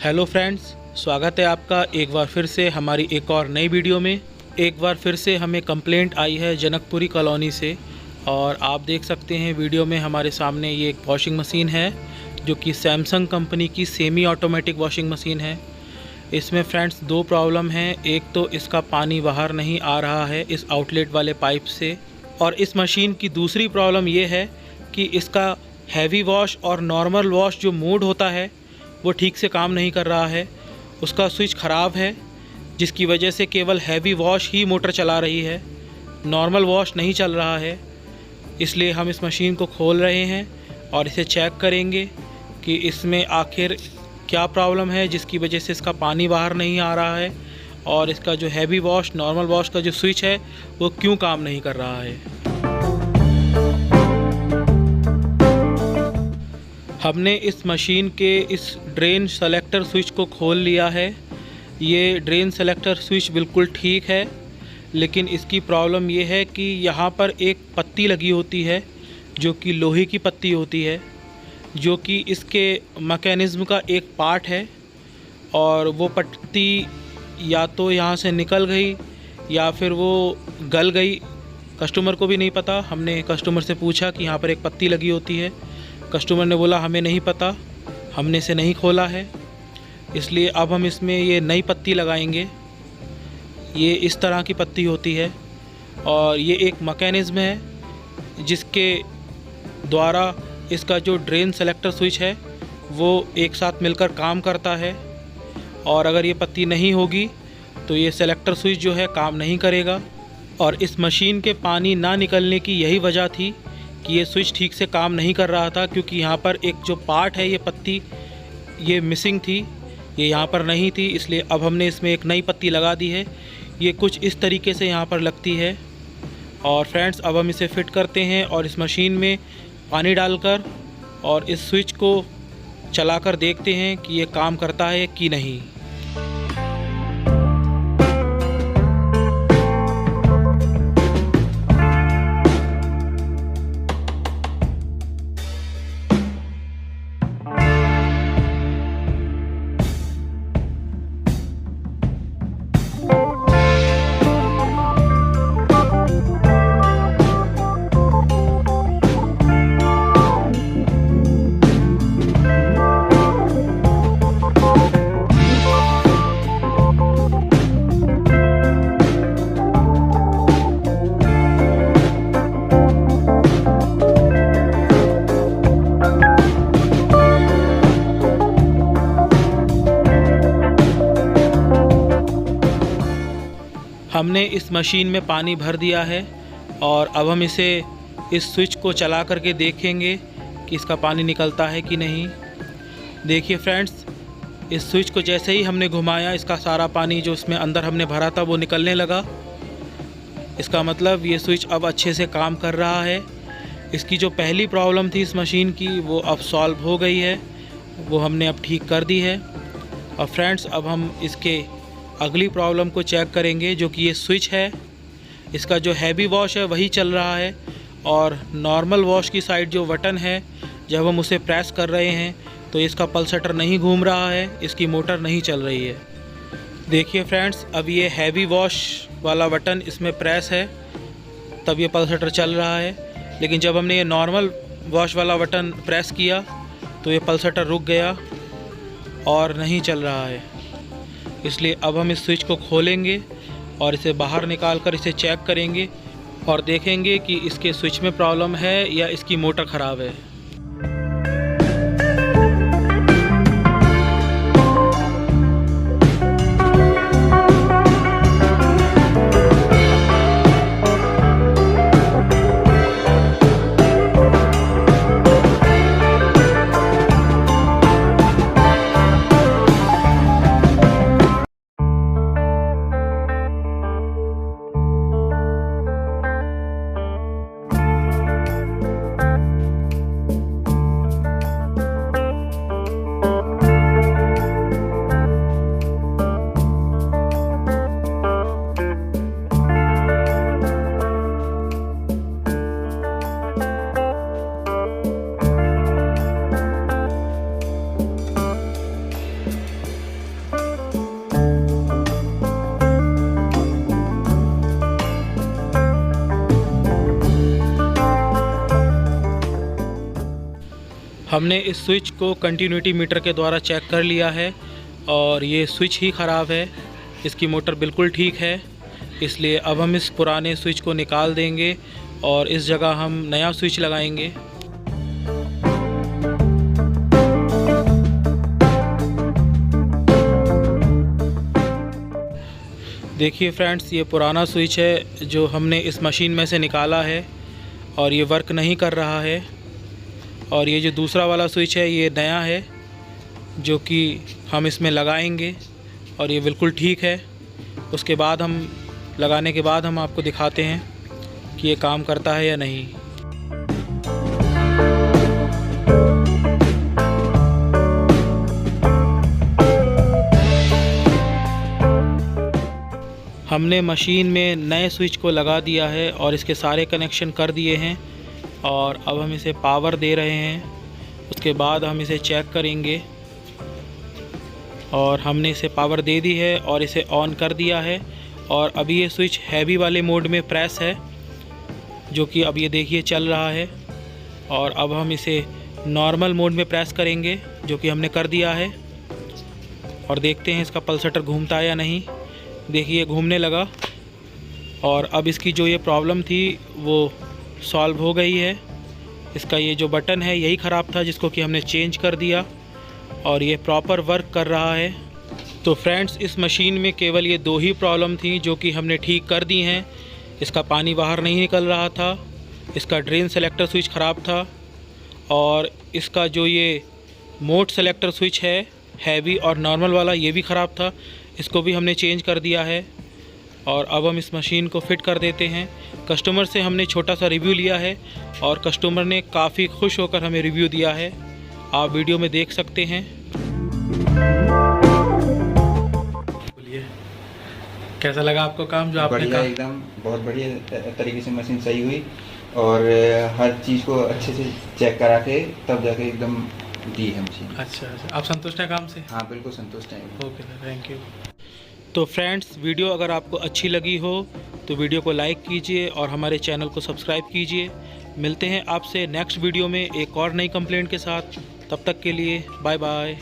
Hello friends, स्वागत है आपका एक बार फिर से हमारी एक और नई वीडियो में। एक बार फिर से हमें कंप्लेंट आई है जनकपुरी कॉलोनी से और आप देख सकते हैं वीडियो में हमारे सामने ये एक वॉशिंग मशीन है जो कि सैमसंग कंपनी की सेमी ऑटोमेटिक वॉशिंग मशीन है। इसमें फ्रेंड्स दो प्रॉब्लम हैं। एक तो इसका पानी बाहर नहीं आ रहा है इस आउटलेट वाले पाइप से, और इस मशीन की दूसरी प्रॉब्लम ये है कि इसका हैवी वॉश और नॉर्मल वॉश जो मोड होता है वो ठीक से काम नहीं कर रहा है। उसका स्विच ख़राब है जिसकी वजह से केवल हैवी वॉश ही मोटर चला रही है, नॉर्मल वॉश नहीं चल रहा है। इसलिए हम इस मशीन को खोल रहे हैं और इसे चेक करेंगे कि इसमें आखिर क्या प्रॉब्लम है जिसकी वजह से इसका पानी बाहर नहीं आ रहा है, और इसका जो हैवी वॉश नॉर्मल वॉश का जो स्विच है वो क्यों काम नहीं कर रहा है। हमने इस मशीन के इस ड्रेन सेलेक्टर स्विच को खोल लिया है। ये ड्रेन सेलेक्टर स्विच बिल्कुल ठीक है, लेकिन इसकी प्रॉब्लम ये है कि यहाँ पर एक पत्ती लगी होती है जो कि लोहे की पत्ती होती है, जो कि इसके मैकेनिज़्म का एक पार्ट है, और वो पत्ती या तो यहाँ से निकल गई या फिर वो गल गई। कस्टमर को भी नहीं पता। हमने कस्टमर से पूछा कि यहाँ पर एक पत्ती लगी होती है। कस्टमर ने बोला हमें नहीं पता, हमने इसे नहीं खोला है। इसलिए अब हम इसमें ये नई पत्ती लगाएंगे। ये इस तरह की पत्ती होती है और ये एक मैकेनिज़्म है जिसके द्वारा इसका जो ड्रेन सेलेक्टर स्विच है वो एक साथ मिलकर काम करता है, और अगर ये पत्ती नहीं होगी तो ये सेलेक्टर स्विच जो है काम नहीं करेगा। और इस मशीन के पानी ना निकलने की यही वजह थी कि ये स्विच ठीक से काम नहीं कर रहा था, क्योंकि यहाँ पर एक जो पार्ट है ये पत्ती ये मिसिंग थी, ये यहाँ पर नहीं थी। इसलिए अब हमने इसमें एक नई पत्ती लगा दी है। ये कुछ इस तरीके से यहाँ पर लगती है। और फ्रेंड्स, अब हम इसे फिट करते हैं और इस मशीन में पानी डालकर और इस स्विच को चलाकर देखते हैं कि ये काम करता है कि नहीं। हमने इस मशीन में पानी भर दिया है और अब हम इसे इस स्विच को चला करके देखेंगे कि इसका पानी निकलता है कि नहीं। देखिए फ्रेंड्स, इस स्विच को जैसे ही हमने घुमाया इसका सारा पानी जो इसमें अंदर हमने भरा था वो निकलने लगा। इसका मतलब ये स्विच अब अच्छे से काम कर रहा है। इसकी जो पहली प्रॉब्लम थी इस मशीन की वो अब सॉल्व हो गई है, वो हमने अब ठीक कर दी है। और फ्रेंड्स, अब हम इसके अगली प्रॉब्लम को चेक करेंगे, जो कि ये स्विच है। इसका जो हैवी वॉश है वही चल रहा है, और नॉर्मल वॉश की साइड जो बटन है जब हम उसे प्रेस कर रहे हैं तो इसका पल्सेटर नहीं घूम रहा है, इसकी मोटर नहीं चल रही है। देखिए फ्रेंड्स, अब ये हैवी वॉश वाला बटन इसमें प्रेस है तब ये पल्सेटर चल रहा है, लेकिन जब हमने ये नॉर्मल वॉश वाला बटन प्रेस किया तो ये पल्सेटर रुक गया और नहीं चल रहा है। इसलिए अब हम इस स्विच को खोलेंगे और इसे बाहर निकाल कर इसे चेक करेंगे और देखेंगे कि इसके स्विच में प्रॉब्लम है या इसकी मोटर ख़राब है। हमने इस स्विच को कंटिन्यूटी मीटर के द्वारा चेक कर लिया है और ये स्विच ही ख़राब है, इसकी मोटर बिल्कुल ठीक है। इसलिए अब हम इस पुराने स्विच को निकाल देंगे और इस जगह हम नया स्विच लगाएंगे। देखिए फ्रेंड्स, ये पुराना स्विच है जो हमने इस मशीन में से निकाला है और ये वर्क नहीं कर रहा है। और ये जो दूसरा वाला स्विच है ये नया है जो कि हम इसमें लगाएंगे और ये बिल्कुल ठीक है। उसके बाद हम लगाने के बाद हम आपको दिखाते हैं कि ये काम करता है या नहीं। हमने मशीन में नए स्विच को लगा दिया है और इसके सारे कनेक्शन कर दिए हैं और अब हम इसे पावर दे रहे हैं। उसके बाद हम इसे चेक करेंगे और हमने इसे पावर दे दी है और इसे ऑन कर दिया है। और अभी ये स्विच हैवी वाले मोड में प्रेस है जो कि अब ये देखिए चल रहा है। और अब हम इसे नॉर्मल मोड में प्रेस करेंगे जो कि हमने कर दिया है और देखते हैं इसका पल्सेटर घूमता है या नहीं। देखिए घूमने लगा और अब इसकी जो ये प्रॉब्लम थी वो सॉल्व हो गई है। इसका ये जो बटन है यही ख़राब था जिसको कि हमने चेंज कर दिया और ये प्रॉपर वर्क कर रहा है। तो फ्रेंड्स, इस मशीन में केवल ये 2 ही प्रॉब्लम थी जो कि हमने ठीक कर दी हैं। इसका पानी बाहर नहीं निकल रहा था, इसका ड्रेन सेलेक्टर स्विच ख़राब था और इसका जो ये मोड सेलेक्टर स्विच है हैवी और नॉर्मल वाला ये भी ख़राब था। इसको भी हमने चेंज कर दिया है और अब हम इस मशीन को फिट कर देते हैं। कस्टमर से हमने छोटा सा रिव्यू लिया है और कस्टमर ने काफ़ी खुश होकर हमें रिव्यू दिया है, आप वीडियो में देख सकते हैं। बोलिए, कैसा लगा आपको काम जो आपने बढ़िया, एकदम बहुत बढ़िया तरीके से मशीन सही हुई और हर चीज़ को अच्छे से चेक करा के तब जाके एकदम दी है मशीन। अच्छा, आप संतुष्ट हैं काम से? हाँ बिल्कुल संतुष्ट हैं। Okay sir, thank you. तो फ्रेंड्स, वीडियो अगर आपको अच्छी लगी हो तो वीडियो को लाइक कीजिए और हमारे चैनल को सब्सक्राइब कीजिए। मिलते हैं आपसे नेक्स्ट वीडियो में एक और नई कंप्लेंट के साथ। तब तक के लिए बाय बाय।